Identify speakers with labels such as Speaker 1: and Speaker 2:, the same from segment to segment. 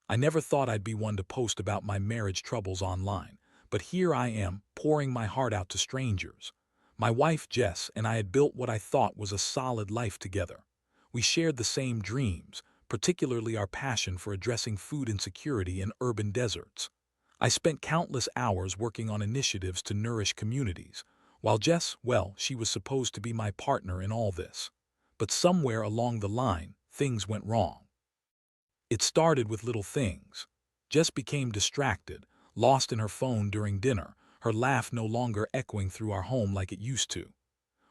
Speaker 1: I never thought I'd be one to post about my marriage troubles online, but here I am, pouring my heart out to strangers. My wife, Jess, and I had built what I thought was a solid life together. We shared the same dreams, particularly our passion for addressing food insecurity in urban deserts. I spent countless hours working on initiatives to nourish communities, while Jess, well, she was supposed to be my partner in all this. But somewhere along the line, things went wrong. It started with little things. Jess became distracted, lost in her phone during dinner, her laugh no longer echoing through our home like it used to.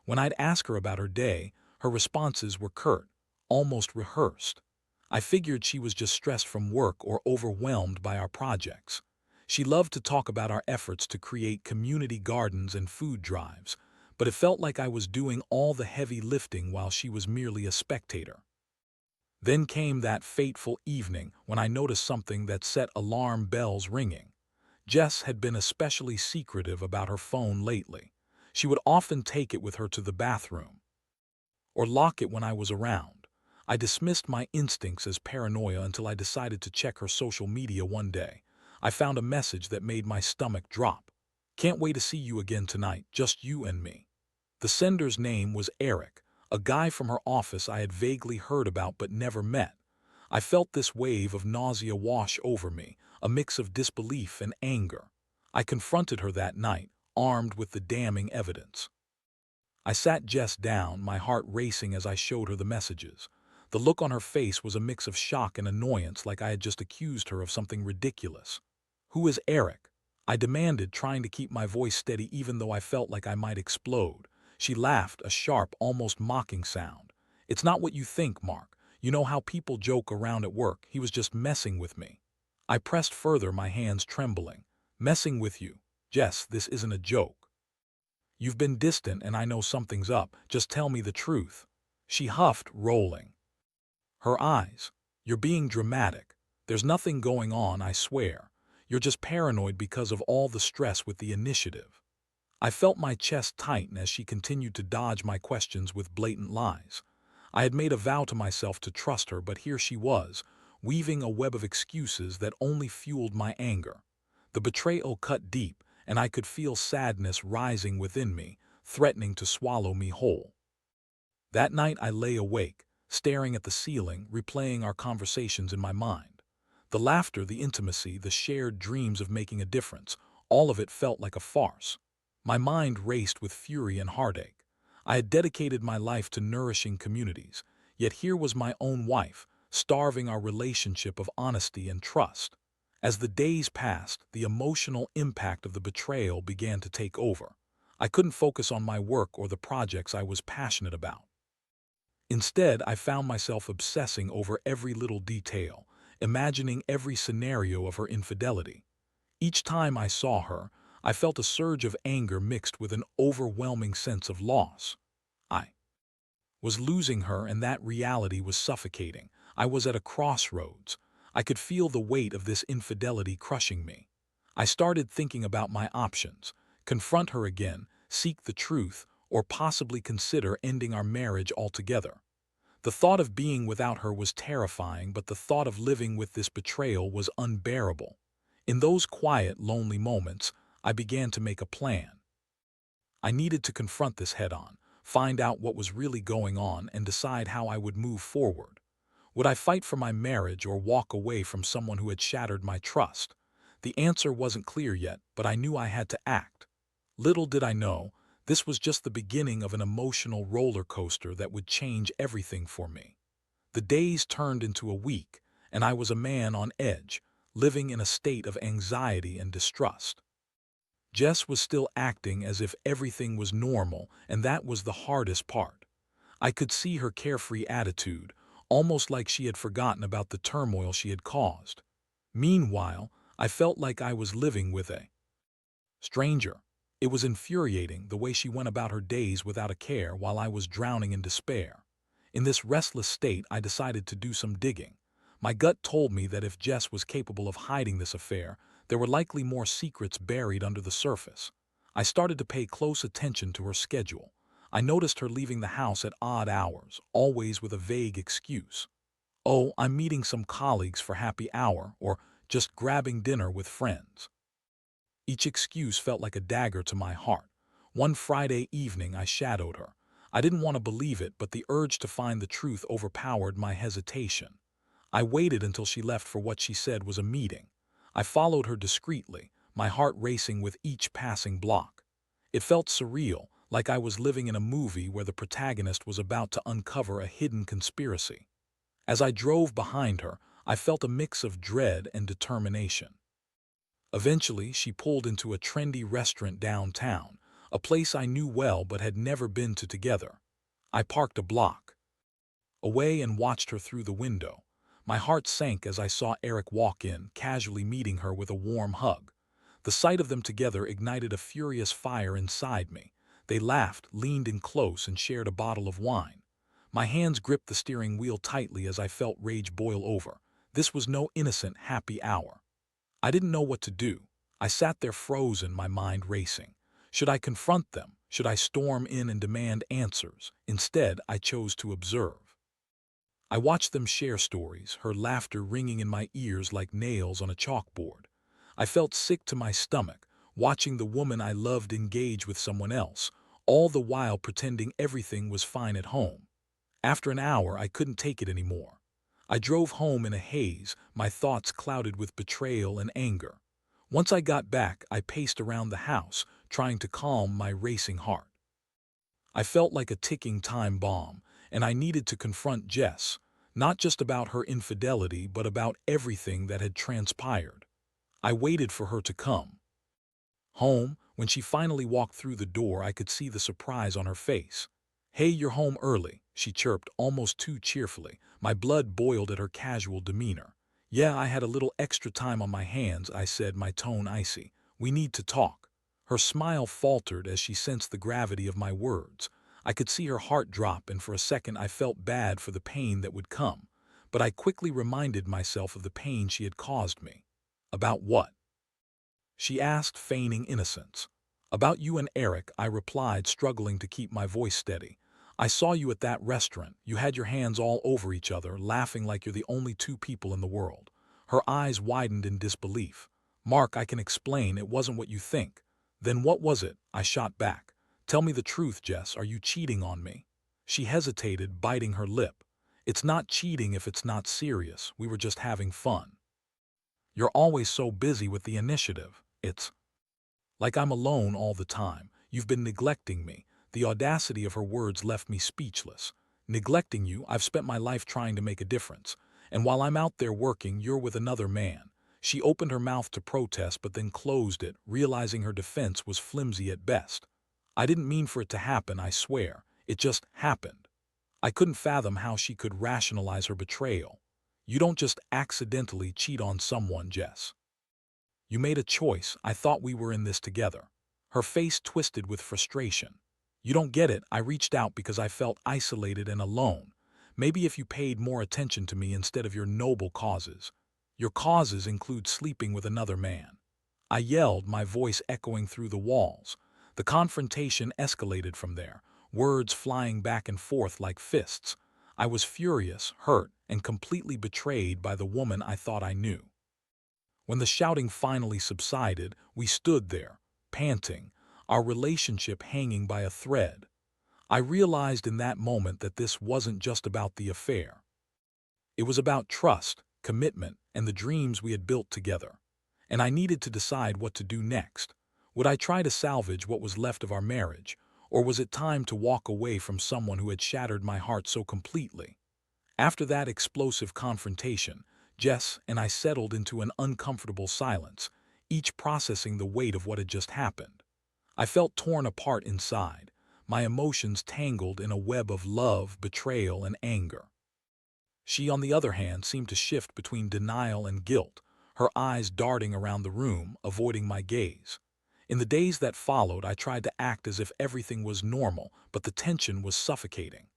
Speaker 1: When I'd ask her about her day, her responses were curt, almost rehearsed. I figured she was just stressed from work or overwhelmed by our projects. She loved to talk about our efforts to create community gardens and food drives, but it felt like I was doing all the heavy lifting while she was merely a spectator. Then came that fateful evening when I noticed something that set alarm bells ringing. Jess had been especially secretive about her phone lately. She would often take it with her to the bathroom, or lock it when I was around. I dismissed my instincts as paranoia until I decided to check her social media one day. I found a message that made my stomach drop. "Can't wait to see you again tonight, just you and me." The sender's name was Eric, a guy from her office I had vaguely heard about but never met. I felt this wave of nausea wash over me, a mix of disbelief and anger. I confronted her that night, armed with the damning evidence. I sat Jess down, my heart racing as I showed her the messages. The look on her face was a mix of shock and annoyance, like I had just accused her of something ridiculous. "Who is Eric?" I demanded, trying to keep my voice steady even though I felt like I might explode. She laughed, a sharp, almost mocking sound. "It's not what you think, Mark. You know how people joke around at work. He was just messing with me." I pressed further, my hands trembling. "Messing with you? Jess, this isn't a joke. You've been distant and I know something's up. Just tell me the truth." She huffed, rolling her eyes. "You're being dramatic. There's nothing going on, I swear. You're just paranoid because of all the stress with the initiative." I felt my chest tighten as she continued to dodge my questions with blatant lies. I had made a vow to myself to trust her, but here she was, weaving a web of excuses that only fueled my anger. The betrayal cut deep, and I could feel sadness rising within me, threatening to swallow me whole. That night I lay awake, staring at the ceiling, replaying our conversations in my mind. The laughter, the intimacy, the shared dreams of making a difference, all of it felt like a farce. My mind raced with fury and heartache. I had dedicated my life to nourishing communities, yet here was my own wife, starving our relationship of honesty and trust. As the days passed, the emotional impact of the betrayal began to take over. I couldn't focus on my work or the projects I was passionate about. Instead, I found myself obsessing over every little detail, imagining every scenario of her infidelity. Each time I saw her, I felt a surge of anger mixed with an overwhelming sense of loss. I was losing her, and that reality was suffocating. I was at a crossroads. I could feel the weight of this infidelity crushing me. I started thinking about my options: confront her again, seek the truth, or possibly consider ending our marriage altogether. The thought of being without her was terrifying, but the thought of living with this betrayal was unbearable. In those quiet, lonely moments, I began to make a plan. I needed to confront this head-on, find out what was really going on, and decide how I would move forward. Would I fight for my marriage or walk away from someone who had shattered my trust? The answer wasn't clear yet, but I knew I had to act. Little did I know, this was just the beginning of an emotional roller coaster that would change everything for me. The days turned into a week, and I was a man on edge, living in a state of anxiety and distrust. Jess was still acting as if everything was normal, and that was the hardest part. I could see her carefree attitude, almost like she had forgotten about the turmoil she had caused. Meanwhile, I felt like I was living with a stranger. It was infuriating the way she went about her days without a care while I was drowning in despair. In this restless state, I decided to do some digging. My gut told me that if Jess was capable of hiding this affair, there were likely more secrets buried under the surface. I started to pay close attention to her schedule. I noticed her leaving the house at odd hours, always with a vague excuse. "Oh, I'm meeting some colleagues for happy hour," or "just grabbing dinner with friends." Each excuse felt like a dagger to my heart. One Friday evening I shadowed her. I didn't want to believe it, but the urge to find the truth overpowered my hesitation. I waited until she left for what she said was a meeting. I followed her discreetly, my heart racing with each passing block. It felt surreal, like I was living in a movie where the protagonist was about to uncover a hidden conspiracy. As I drove behind her, I felt a mix of dread and determination. Eventually, she pulled into a trendy restaurant downtown, a place I knew well but had never been to together. I parked a block away and watched her through the window. My heart sank as I saw Eric walk in, casually meeting her with a warm hug. The sight of them together ignited a furious fire inside me. They laughed, leaned in close, and shared a bottle of wine. My hands gripped the steering wheel tightly as I felt rage boil over. This was no innocent happy hour. I didn't know what to do. I sat there frozen, my mind racing. Should I confront them? Should I storm in and demand answers? Instead, I chose to observe. I watched them share stories, her laughter ringing in my ears like nails on a chalkboard. I felt sick to my stomach, watching the woman I loved engage with someone else, all the while pretending everything was fine at home. After an hour, I couldn't take it anymore. I drove home in a haze, my thoughts clouded with betrayal and anger. Once I got back, I paced around the house, trying to calm my racing heart. I felt like a ticking time bomb, and I needed to confront Jess, not just about her infidelity, but about everything that had transpired. I waited for her to come. Home, when she finally walked through the door, I could see the surprise on her face. "Hey, you're home early," she chirped almost too cheerfully. My blood boiled at her casual demeanor. "Yeah, I had a little extra time on my hands," I said, my tone icy. "We need to talk." Her smile faltered as she sensed the gravity of my words. I could see her heart drop, and for a second I felt bad for the pain that would come. But I quickly reminded myself of the pain she had caused me. "About what?" she asked, feigning innocence. "About you and Eric," I replied, struggling to keep my voice steady. "I saw you at that restaurant. You had your hands all over each other, laughing like you're the only two people in the world." Her eyes widened in disbelief. "Mark, I can explain. It wasn't what you think." "Then what was it?" I shot back. "Tell me the truth, Jess. Are you cheating on me?" She hesitated, biting her lip. "It's not cheating if it's not serious. We were just having fun." "You're always so busy with the initiative. It's like I'm alone all the time. You've been neglecting me." The audacity of her words left me speechless. "Neglecting you? I've spent my life trying to make a difference. And while I'm out there working, you're with another man." She opened her mouth to protest but then closed it, realizing her defense was flimsy at best. "I didn't mean for it to happen, I swear. It just happened." I couldn't fathom how she could rationalize her betrayal. "You don't just accidentally cheat on someone, Jess. You made a choice. I thought we were in this together." Her face twisted with frustration. "You don't get it. I reached out because I felt isolated and alone. Maybe if you paid more attention to me instead of your noble causes." "Your causes include sleeping with another man," I yelled, my voice echoing through the walls. The confrontation escalated from there, words flying back and forth like fists. I was furious, hurt, and completely betrayed by the woman I thought I knew. When the shouting finally subsided, we stood there, panting, our relationship hanging by a thread. I realized in that moment that this wasn't just about the affair. It was about trust, commitment, and the dreams we had built together. And I needed to decide what to do next. Would I try to salvage what was left of our marriage, or was it time to walk away from someone who had shattered my heart so completely? After that explosive confrontation, Jess and I settled into an uncomfortable silence, each processing the weight of what had just happened. I felt torn apart inside, my emotions tangled in a web of love, betrayal, and anger. She, on the other hand, seemed to shift between denial and guilt, her eyes darting around the room, avoiding my gaze. In the days that followed, I tried to act as if everything was normal, but the tension was suffocating.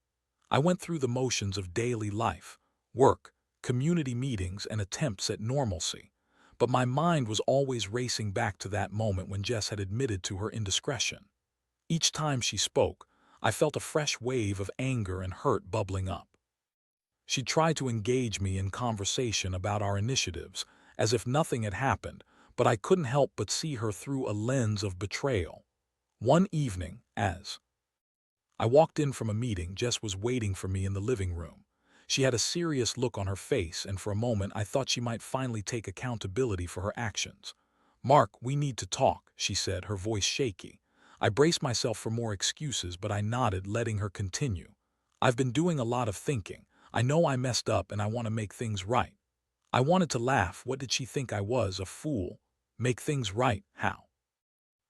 Speaker 1: I went through the motions of daily life, work, community meetings, and attempts at normalcy. But my mind was always racing back to that moment when Jess had admitted to her indiscretion. Each time she spoke, I felt a fresh wave of anger and hurt bubbling up. She tried to engage me in conversation about our initiatives, as if nothing had happened, but I couldn't help but see her through a lens of betrayal. One evening, as I walked in from a meeting, Jess was waiting for me in the living room. She had a serious look on her face, and for a moment I thought she might finally take accountability for her actions. "Mark, we need to talk," she said, her voice shaky. I braced myself for more excuses, but I nodded, letting her continue. "I've been doing a lot of thinking. I know I messed up and I want to make things right." I wanted to laugh. What did she think I was, a fool? Make things right? How?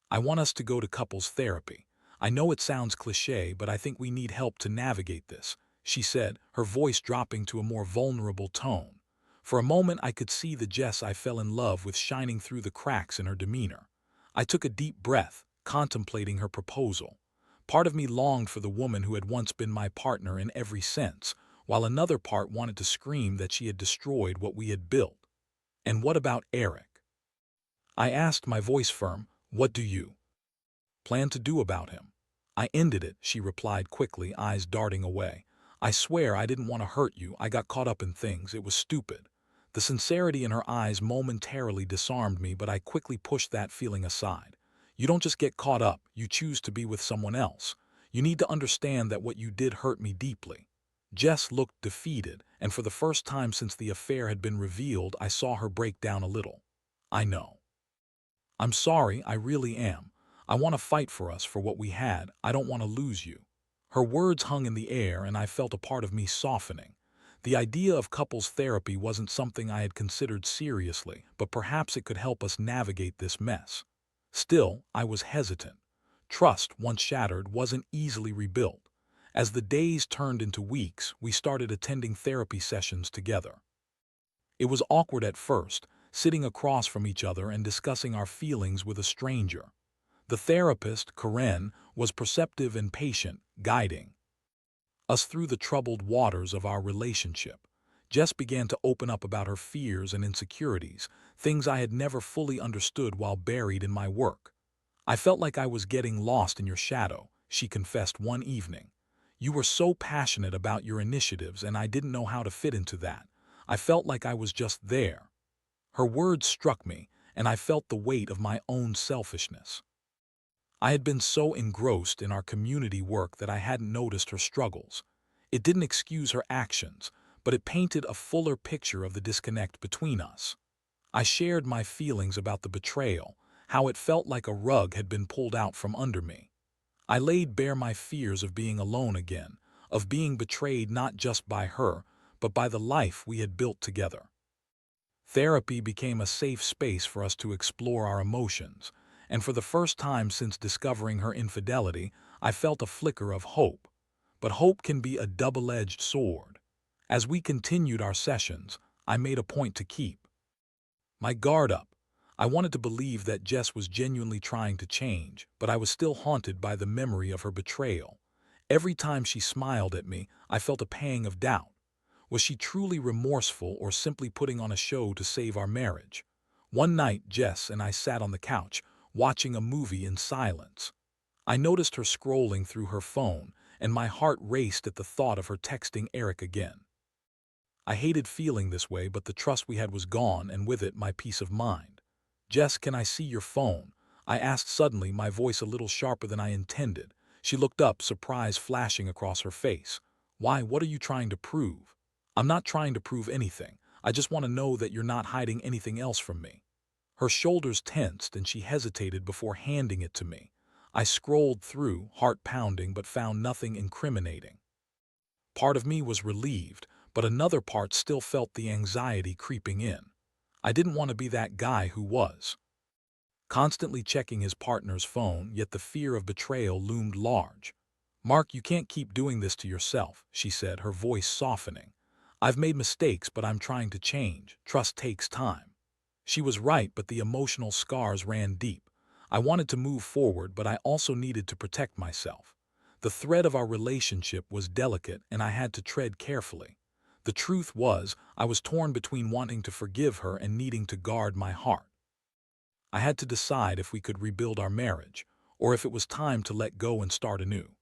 Speaker 1: "I want us to go to couples therapy. I know it sounds cliché, but I think we need help to navigate this," she said, her voice dropping to a more vulnerable tone. For a moment I could see the Jess I fell in love with shining through the cracks in her demeanor. I took a deep breath, contemplating her proposal. Part of me longed for the woman who had once been my partner in every sense, while another part wanted to scream that she had destroyed what we had built. "And what about Eric?" I asked, my voice firm. "What do you plan to do about him?" "I ended it," she replied quickly, eyes darting away. "I swear I didn't want to hurt you. I got caught up in things. It was stupid." The sincerity in her eyes momentarily disarmed me, but I quickly pushed that feeling aside. "You don't just get caught up, you choose to be with someone else. You need to understand that what you did hurt me deeply." Jess looked defeated, and for the first time since the affair had been revealed, I saw her break down a little. "I know. I'm sorry, I really am. I want to fight for us, for what we had. I don't want to lose you." Her words hung in the air, and I felt a part of me softening. The idea of couples therapy wasn't something I had considered seriously, but perhaps it could help us navigate this mess. Still, I was hesitant. Trust, once shattered, wasn't easily rebuilt. As the days turned into weeks, we started attending therapy sessions together. It was awkward at first, sitting across from each other and discussing our feelings with a stranger. The therapist, Karen, was perceptive and patient, guiding us through the troubled waters of our relationship. Jess began to open up about her fears and insecurities, things I had never fully understood while buried in my work. "I felt like I was getting lost in your shadow," she confessed one evening. "You were so passionate about your initiatives, and I didn't know how to fit into that. I felt like I was just there." Her words struck me, and I felt the weight of my own selfishness. I had been so engrossed in our community work that I hadn't noticed her struggles. It didn't excuse her actions, but it painted a fuller picture of the disconnect between us. I shared my feelings about the betrayal, how it felt like a rug had been pulled out from under me. I laid bare my fears of being alone again, of being betrayed not just by her, but by the life we had built together. Therapy became a safe space for us to explore our emotions, and for the first time since discovering her infidelity, I felt a flicker of hope. But hope can be a double-edged sword. As we continued our sessions, I made a point to keep my guard up. I wanted to believe that Jess was genuinely trying to change, but I was still haunted by the memory of her betrayal. Every time she smiled at me, I felt a pang of doubt. Was she truly remorseful or simply putting on a show to save our marriage? One night, Jess and I sat on the couch, watching a movie in silence. I noticed her scrolling through her phone, and my heart raced at the thought of her texting Eric again. I hated feeling this way, but the trust we had was gone, and with it my peace of mind. "Jess, can I see your phone?" I asked suddenly, my voice a little sharper than I intended. She looked up, surprise flashing across her face. "Why, what are you trying to prove?" "I'm not trying to prove anything. I just want to know that you're not hiding anything else from me." Her shoulders tensed, and she hesitated before handing it to me. I scrolled through, heart pounding, but found nothing incriminating. Part of me was relieved, but another part still felt the anxiety creeping in. I didn't want to be that guy who was constantly checking his partner's phone, yet the fear of betrayal loomed large. "Mark, you can't keep doing this to yourself," she said, her voice softening. "I've made mistakes, but I'm trying to change. Trust takes time." She was right, but the emotional scars ran deep. I wanted to move forward, but I also needed to protect myself. The thread of our relationship was delicate, and I had to tread carefully. The truth was, I was torn between wanting to forgive her and needing to guard my heart. I had to decide if we could rebuild our marriage, or if it was time to let go and start anew.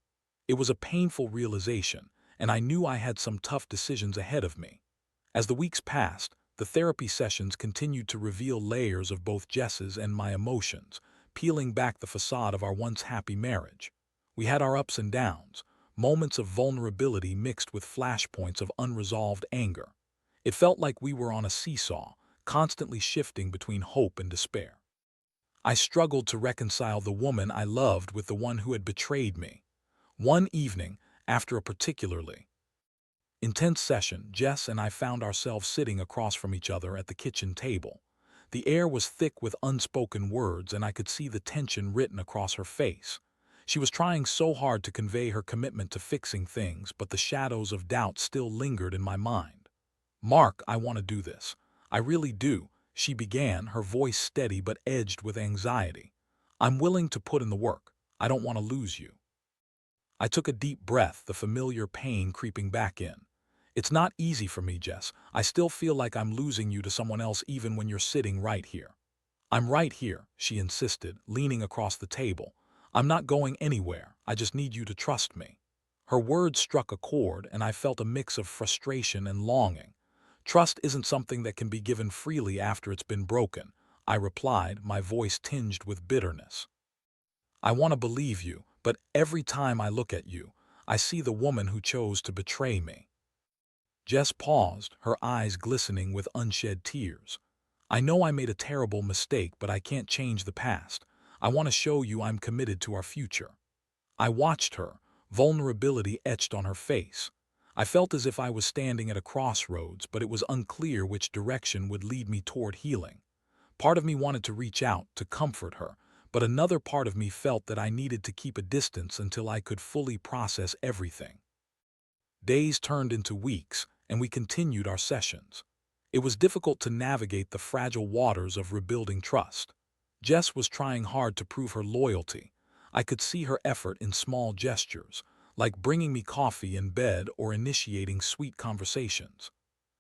Speaker 1: It was a painful realization, and I knew I had some tough decisions ahead of me. As the weeks passed, the therapy sessions continued to reveal layers of both Jess's and my emotions, peeling back the facade of our once happy marriage. We had our ups and downs, moments of vulnerability mixed with flashpoints of unresolved anger. It felt like we were on a seesaw, constantly shifting between hope and despair. I struggled to reconcile the woman I loved with the one who had betrayed me. One evening, after a particularly intense session, Jess and I found ourselves sitting across from each other at the kitchen table. The air was thick with unspoken words, and I could see the tension written across her face. She was trying so hard to convey her commitment to fixing things, but the shadows of doubt still lingered in my mind. "Mark, I want to do this. I really do," she began, her voice steady but edged with anxiety. "I'm willing to put in the work. I don't want to lose you." I took a deep breath, the familiar pain creeping back in. "It's not easy for me, Jess. I still feel like I'm losing you to someone else even when you're sitting right here." "I'm right here," she insisted, leaning across the table. "I'm not going anywhere. I just need you to trust me." Her words struck a chord, and I felt a mix of frustration and longing. "Trust isn't something that can be given freely after it's been broken," I replied, my voice tinged with bitterness. "I want to believe you, but every time I look at you, I see the woman who chose to betray me." Jess paused, her eyes glistening with unshed tears. "I know I made a terrible mistake, but I can't change the past. I want to show you I'm committed to our future." I watched her, vulnerability etched on her face. I felt as if I was standing at a crossroads, but it was unclear which direction would lead me toward healing. Part of me wanted to reach out, to comfort her, but another part of me felt that I needed to keep a distance until I could fully process everything. Days turned into weeks, and we continued our sessions. It was difficult to navigate the fragile waters of rebuilding trust. Jess was trying hard to prove her loyalty. I could see her effort in small gestures, like bringing me coffee in bed or initiating sweet conversations.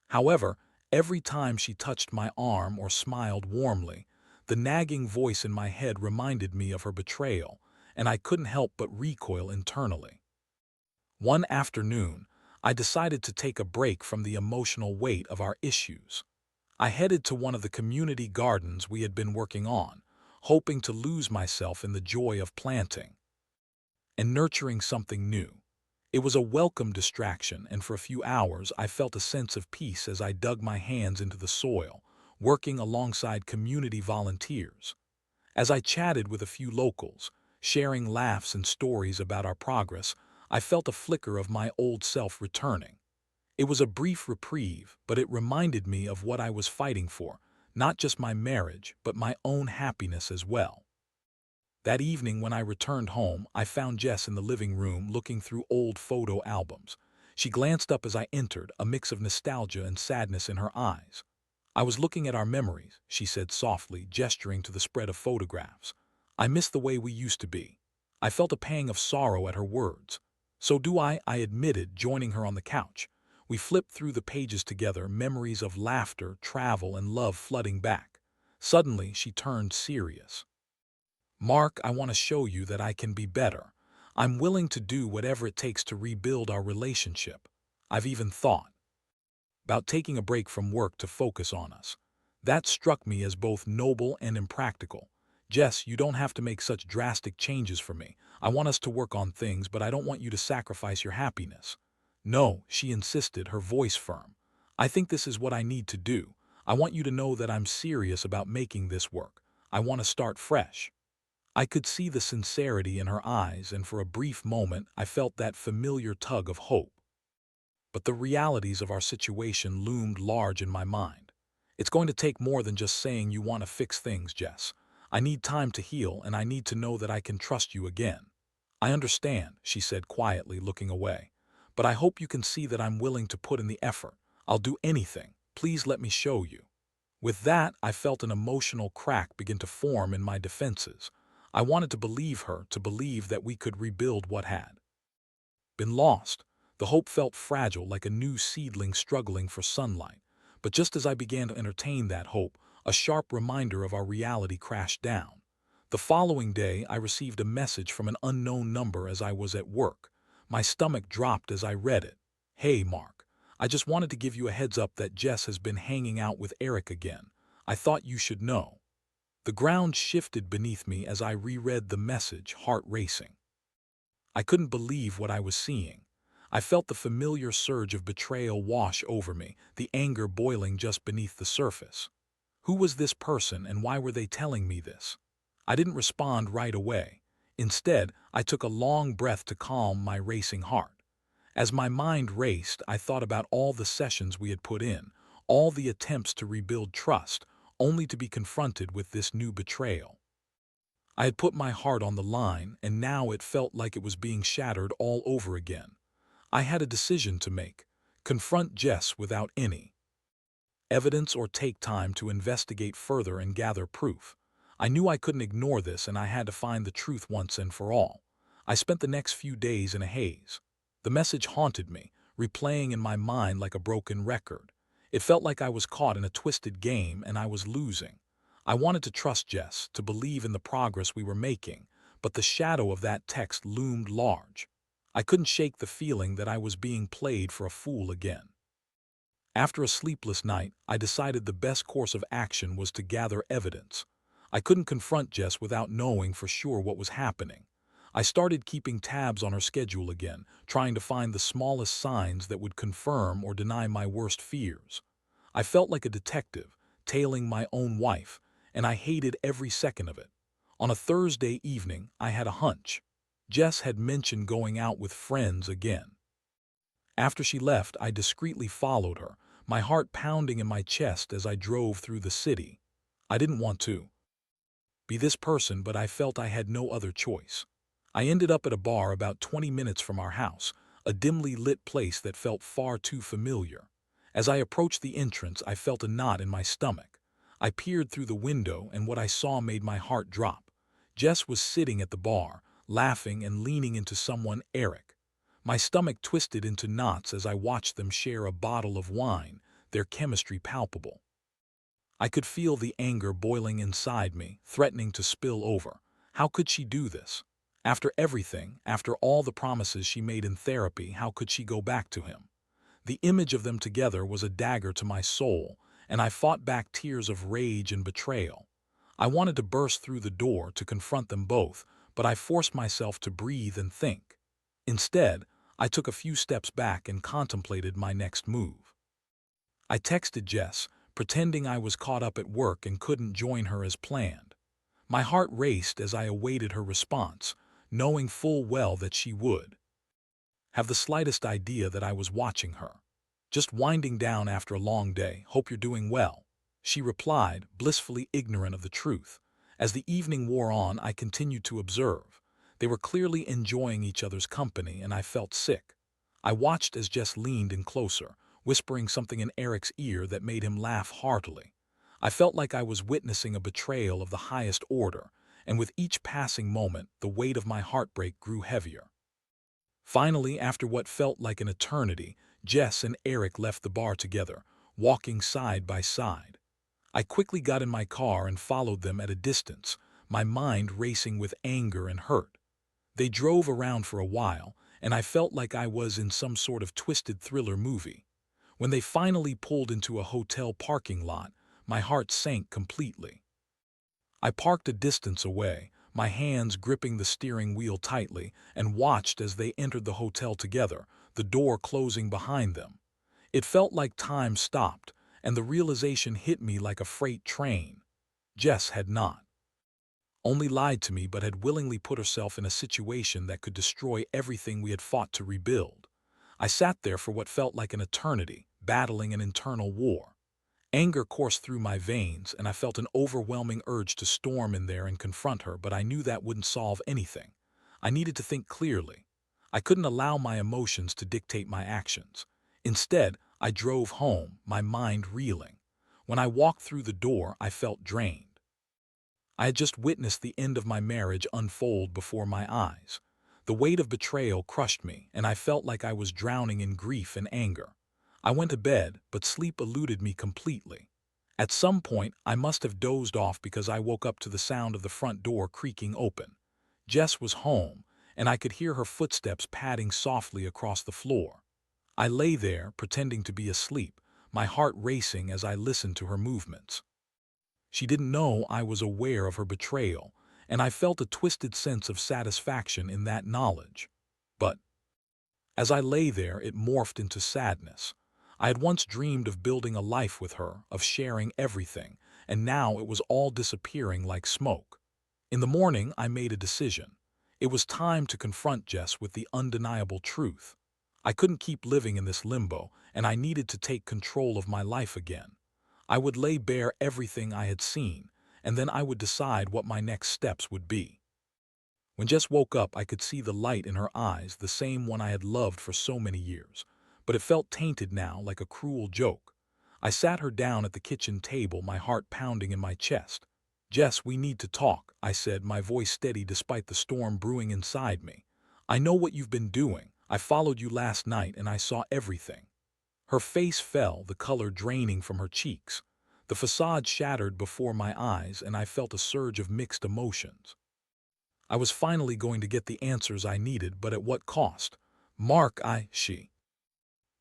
Speaker 1: However, every time she touched my arm or smiled warmly, the nagging voice in my head reminded me of her betrayal, and I couldn't help but recoil internally. One afternoon, I decided to take a break from the emotional weight of our issues. I headed to one of the community gardens we had been working on, hoping to lose myself in the joy of planting and nurturing something new. It was a welcome distraction, and for a few hours I felt a sense of peace as I dug my hands into the soil, working alongside community volunteers. As I chatted with a few locals, sharing laughs and stories about our progress, I felt a flicker of my old self returning. It was a brief reprieve, but it reminded me of what I was fighting for, not just my marriage, but my own happiness as well. That evening when I returned home, I found Jess in the living room looking through old photo albums. She glanced up as I entered, a mix of nostalgia and sadness in her eyes. "I was looking at our memories," she said softly, gesturing to the spread of photographs. "I miss the way we used to be." I felt a pang of sorrow at her words. "So do I admitted, joining her on the couch. We flipped through the pages together, memories of laughter, travel, and love flooding back. Suddenly, she turned serious. "Mark, I want to show you that I can be better. I'm willing to do whatever it takes to rebuild our relationship. I've even thought about taking a break from work to focus on us." That struck me as both noble and impractical. "Jess, you don't have to make such drastic changes for me. I want us to work on things, but I don't want you to sacrifice your happiness." "No," she insisted, her voice firm. "I think this is what I need to do. I want you to know that I'm serious about making this work. I want to start fresh." I could see the sincerity in her eyes, and for a brief moment I felt that familiar tug of hope. But the realities of our situation loomed large in my mind. "It's going to take more than just saying you want to fix things, Jess. I need time to heal, and I need to know that I can trust you again." "I understand," she said quietly, looking away. "But I hope you can see that I'm willing to put in the effort. I'll do anything. Please let me show you." With that, I felt an emotional crack begin to form in my defenses. I wanted to believe her, to believe that we could rebuild what had been lost. The hope felt fragile, like a new seedling struggling for sunlight. But just as I began to entertain that hope, a sharp reminder of our reality crashed down. The following day, I received a message from an unknown number as I was at work. My stomach dropped as I read it. Hey, Mark. I just wanted to give you a heads up that Jess has been hanging out with Eric again. I thought you should know. The ground shifted beneath me as I reread the message, heart racing. I couldn't believe what I was seeing. I felt the familiar surge of betrayal wash over me, the anger boiling just beneath the surface. Who was this person and why were they telling me this? I didn't respond right away. Instead, I took a long breath to calm my racing heart. As my mind raced, I thought about all the sessions we had put in, all the attempts to rebuild trust, only to be confronted with this new betrayal. I had put my heart on the line, and now it felt like it was being shattered all over again. I had a decision to make: confront Jess without any evidence or take time to investigate further and gather proof. I knew I couldn't ignore this and I had to find the truth once and for all. I spent the next few days in a haze. The message haunted me, replaying in my mind like a broken record. It felt like I was caught in a twisted game and I was losing. I wanted to trust Jess, to believe in the progress we were making, but the shadow of that text loomed large. I couldn't shake the feeling that I was being played for a fool again. After a sleepless night, I decided the best course of action was to gather evidence. I couldn't confront Jess without knowing for sure what was happening. I started keeping tabs on her schedule again, trying to find the smallest signs that would confirm or deny my worst fears. I felt like a detective, tailing my own wife, and I hated every second of it. On a Thursday evening, I had a hunch. Jess had mentioned going out with friends again. After she left, I discreetly followed her, my heart pounding in my chest as I drove through the city. I didn't want to be this person, but I felt I had no other choice. I ended up at a bar about 20 minutes from our house, a dimly lit place that felt far too familiar. As I approached the entrance, I felt a knot in my stomach. I peered through the window, and what I saw made my heart drop. Jess was sitting at the bar, laughing and leaning into someone, Eric. My stomach twisted into knots as I watched them share a bottle of wine, their chemistry palpable. I could feel the anger boiling inside me, threatening to spill over. How could she do this? After everything, after all the promises she made in therapy, how could she go back to him? The image of them together was a dagger to my soul, and I fought back tears of rage and betrayal. I wanted to burst through the door to confront them both, but I forced myself to breathe and think. Instead, I took a few steps back and contemplated my next move. I texted Jess, pretending I was caught up at work and couldn't join her as planned. My heart raced as I awaited her response, knowing full well that she would have the slightest idea that I was watching her. "Just winding down after a long day. Hope you're doing well," she replied, blissfully ignorant of the truth. As the evening wore on, I continued to observe. They were clearly enjoying each other's company, and I felt sick. I watched as Jess leaned in closer, whispering something in Eric's ear that made him laugh heartily. I felt like I was witnessing a betrayal of the highest order, and with each passing moment, the weight of my heartbreak grew heavier. Finally, after what felt like an eternity, Jess and Eric left the bar together, walking side by side. I quickly got in my car and followed them at a distance, my mind racing with anger and hurt. They drove around for a while, and I felt like I was in some sort of twisted thriller movie. When they finally pulled into a hotel parking lot, my heart sank completely. I parked a distance away, my hands gripping the steering wheel tightly, and watched as they entered the hotel together, the door closing behind them. It felt like time stopped, and the realization hit me like a freight train. Jess had not only lied to me but had willingly put herself in a situation that could destroy everything we had fought to rebuild. I sat there for what felt like an eternity, battling an internal war. Anger coursed through my veins, and I felt an overwhelming urge to storm in there and confront her, but I knew that wouldn't solve anything. I needed to think clearly. I couldn't allow my emotions to dictate my actions. Instead, I drove home, my mind reeling. When I walked through the door, I felt drained. I had just witnessed the end of my marriage unfold before my eyes. The weight of betrayal crushed me, and I felt like I was drowning in grief and anger. I went to bed, but sleep eluded me completely. At some point, I must have dozed off because I woke up to the sound of the front door creaking open. Jess was home, and I could hear her footsteps padding softly across the floor. I lay there, pretending to be asleep, my heart racing as I listened to her movements. She didn't know I was aware of her betrayal, and I felt a twisted sense of satisfaction in that knowledge. But as I lay there, it morphed into sadness. I had once dreamed of building a life with her, of sharing everything, and now it was all disappearing like smoke. In the morning, I made a decision. It was time to confront Jess with the undeniable truth. I couldn't keep living in this limbo, and I needed to take control of my life again. I would lay bare everything I had seen, and then I would decide what my next steps would be. When Jess woke up, I could see the light in her eyes, the same one I had loved for so many years. But it felt tainted now, like a cruel joke. I sat her down at the kitchen table, my heart pounding in my chest. "Jess, we need to talk," I said, my voice steady despite the storm brewing inside me. "I know what you've been doing. I followed you last night and I saw everything." Her face fell, the color draining from her cheeks. The facade shattered before my eyes, and I felt a surge of mixed emotions. I was finally going to get the answers I needed, but at what cost? "Mark, she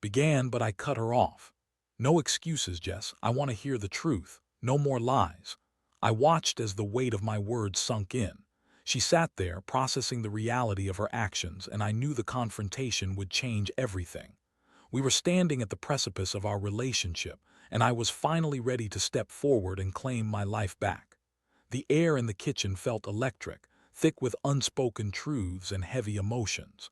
Speaker 1: began, but I cut her off. "No excuses, Jess. I want to hear the truth. No more lies." I watched as the weight of my words sunk in. She sat there, processing the reality of her actions, and I knew the confrontation would change everything. We were standing at the precipice of our relationship, and I was finally ready to step forward and claim my life back. The air in the kitchen felt electric, thick with unspoken truths and heavy emotions.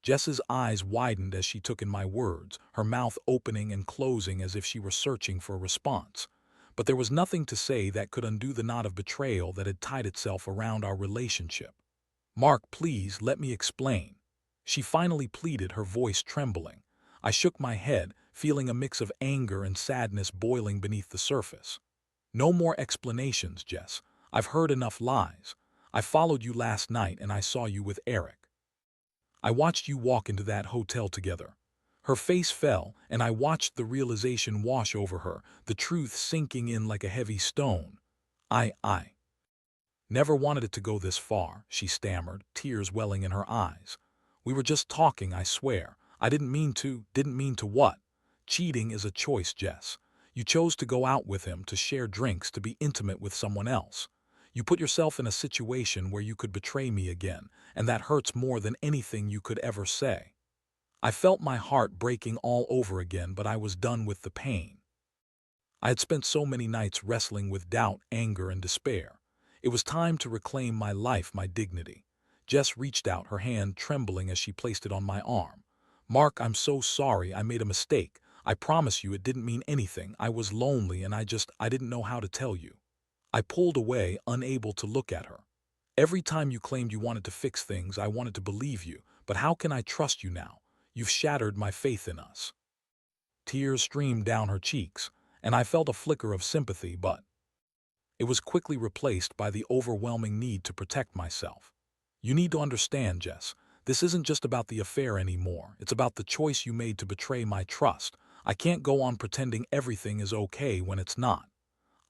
Speaker 1: Jess's eyes widened as she took in my words, her mouth opening and closing as if she were searching for a response. But there was nothing to say that could undo the knot of betrayal that had tied itself around our relationship. "Mark, please, let me explain." She finally pleaded, her voice trembling. I shook my head, feeling a mix of anger and sadness boiling beneath the surface. "No more explanations, Jess. I've heard enough lies. I followed you last night and I saw you with Eric. I watched you walk into that hotel together." Her face fell, and I watched the realization wash over her, the truth sinking in like a heavy stone. I never wanted it to go this far," she stammered, tears welling in her eyes. "We were just talking, I swear. I didn't mean to." "Didn't mean to what?" "Cheating is a choice, Jess. You chose to go out with him, to share drinks, to be intimate with someone else. You put yourself in a situation where you could betray me again, and that hurts more than anything you could ever say." I felt my heart breaking all over again, but I was done with the pain. I had spent so many nights wrestling with doubt, anger, and despair. It was time to reclaim my life, my dignity. Jess reached out, her hand trembling as she placed it on my arm. "Mark, I'm so sorry. I made a mistake. I promise you it didn't mean anything. I was lonely and I didn't know how to tell you." I pulled away, unable to look at her. "Every time you claimed you wanted to fix things, I wanted to believe you. But how can I trust you now? You've shattered my faith in us." Tears streamed down her cheeks, and I felt a flicker of sympathy, but it was quickly replaced by the overwhelming need to protect myself. "You need to understand, Jess. This isn't just about the affair anymore. It's about the choice you made to betray my trust. I can't go on pretending everything is okay when it's not.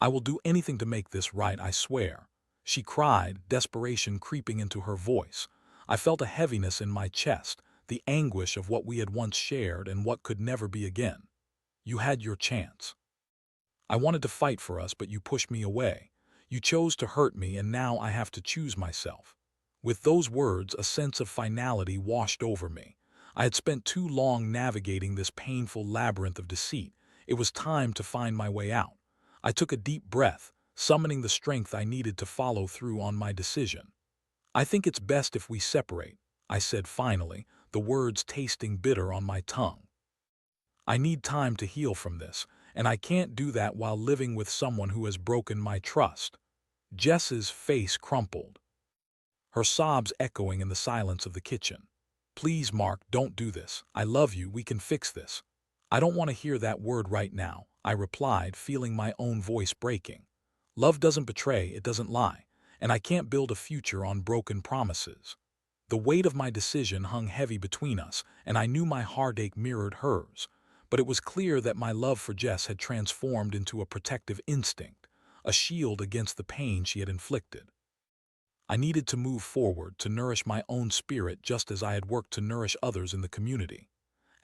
Speaker 1: I will do anything to make this right, I swear." She cried, desperation creeping into her voice. I felt a heaviness in my chest, the anguish of what we had once shared and what could never be again. "You had your chance. I wanted to fight for us, but you pushed me away. You chose to hurt me, and now I have to choose myself." With those words, a sense of finality washed over me. I had spent too long navigating this painful labyrinth of deceit. It was time to find my way out. I took a deep breath, summoning the strength I needed to follow through on my decision. "I think it's best if we separate," I said finally, the words tasting bitter on my tongue. "I need time to heal from this, and I can't do that while living with someone who has broken my trust." Jess's face crumpled, her sobs echoing in the silence of the kitchen. "Please, Mark, don't do this. I love you. We can fix this." "I don't want to hear that word right now," I replied, feeling my own voice breaking. "Love doesn't betray, it doesn't lie, and I can't build a future on broken promises." The weight of my decision hung heavy between us, and I knew my heartache mirrored hers. But it was clear that my love for Jess had transformed into a protective instinct, a shield against the pain she had inflicted. I needed to move forward, to nourish my own spirit just as I had worked to nourish others in the community.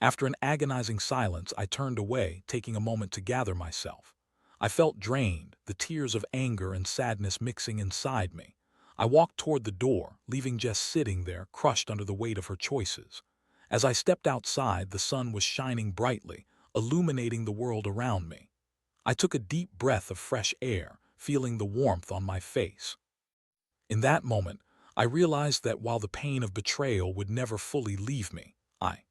Speaker 1: After an agonizing silence, I turned away, taking a moment to gather myself. I felt drained, the tears of anger and sadness mixing inside me. I walked toward the door, leaving Jess sitting there, crushed under the weight of her choices. As I stepped outside, the sun was shining brightly, illuminating the world around me. I took a deep breath of fresh air, feeling the warmth on my face. In that moment, I realized that while the pain of betrayal would never fully leave me, I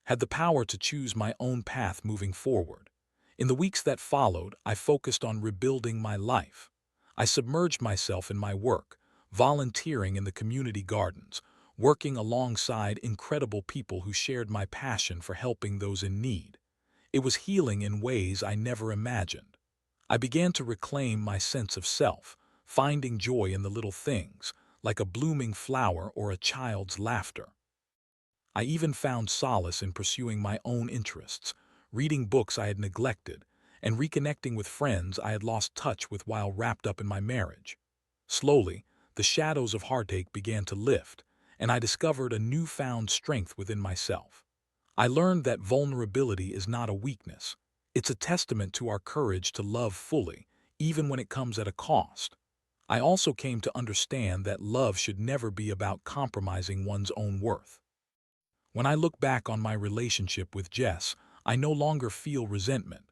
Speaker 1: had the power to choose my own path moving forward. In the weeks that followed, I focused on rebuilding my life. I submerged myself in my work, volunteering in the community gardens, working alongside incredible people who shared my passion for helping those in need. It was healing in ways I never imagined. I began to reclaim my sense of self, finding joy in the little things, like a blooming flower or a child's laughter. I even found solace in pursuing my own interests, reading books I had neglected, and reconnecting with friends I had lost touch with while wrapped up in my marriage. Slowly, the shadows of heartache began to lift, and I discovered a newfound strength within myself. I learned that vulnerability is not a weakness. It's a testament to our courage to love fully, even when it comes at a cost. I also came to understand that love should never be about compromising one's own worth. When I look back on my relationship with Jess, I no longer feel resentment.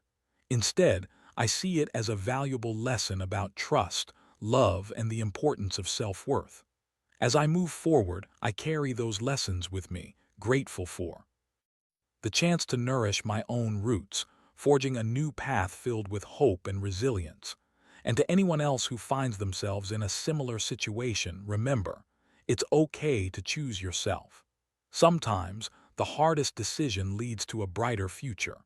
Speaker 1: Instead, I see it as a valuable lesson about trust, love, and the importance of self-worth. As I move forward, I carry those lessons with me, grateful for the chance to nourish my own roots, forging a new path filled with hope and resilience. And to anyone else who finds themselves in a similar situation, remember, it's okay to choose yourself. Sometimes, the hardest decision leads to a brighter future.